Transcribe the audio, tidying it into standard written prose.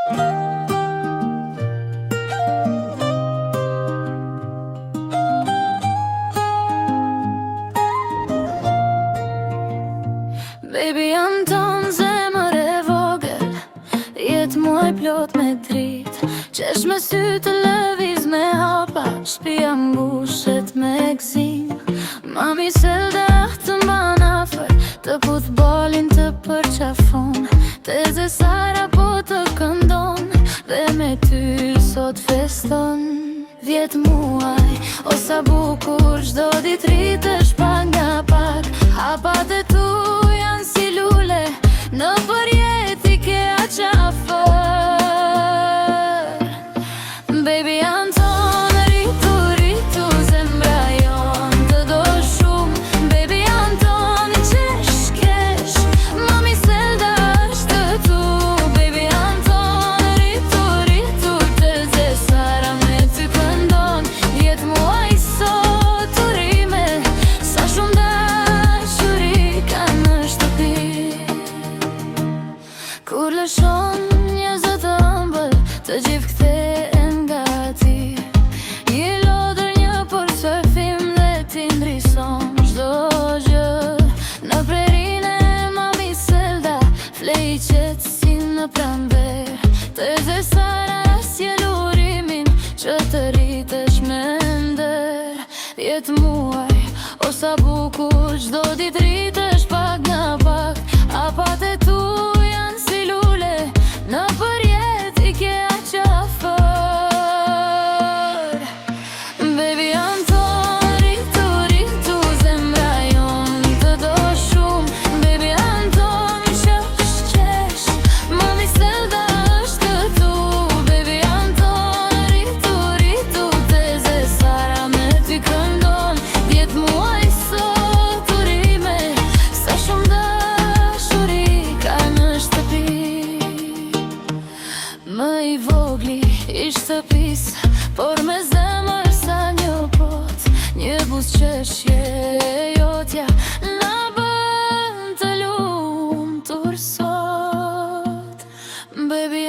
Baby, jam ton zemër e vogël, jetë muaj plot me drit, qesh me sy të lëviz me hapa, shtëpia mbushet me gzim. Mami Selda të mban afer, të puth bolin të përqafon, Teze Sara po të këndon, dhe me ty sot feston. 10 muaj, o sa bukur, çdo ditë rritesh pak nga pak, hapat e tu janë si lule, në përjet i ke aqafër. Baby, janë tonë, rritu, zemra jon të do shumë. Baby, janë tonë, qesh, Mami Selda është tu. Baby, janë tonë, rritu, Teze Sara me ty këndon. 10 muaj sot urime, sa shumë dashuri ka në shtëpi. Kur lëshon njerëzit të ëmbël, të gjithë kthehen gati, je lodër një portofim dhe ti ndrison çdo gjë. Në prerinë e Mami Selda, flej qetësin në pranver, Teze Sara sjell urimin që të rritesh me nder. 10 muaj, o sa bukur, çdo ditë rritesh pak nga pak, hapat e tu janë si lule, në përjet i ke aqafër. Baby, janë tonë, rritu, zemra jon të do shumë. Baby, janë tonë, qesh, Mami Selda është tu. Baby, janë tonë, rritu, Teze Sara me ty këndon. 10 muaj sot urime, sa shumë dashuri ka në shtëpi. Më i vogli i shtëpis, por me zemër sa një pot, një buzëqeshje jotja na bën të lumtur sot. Baby,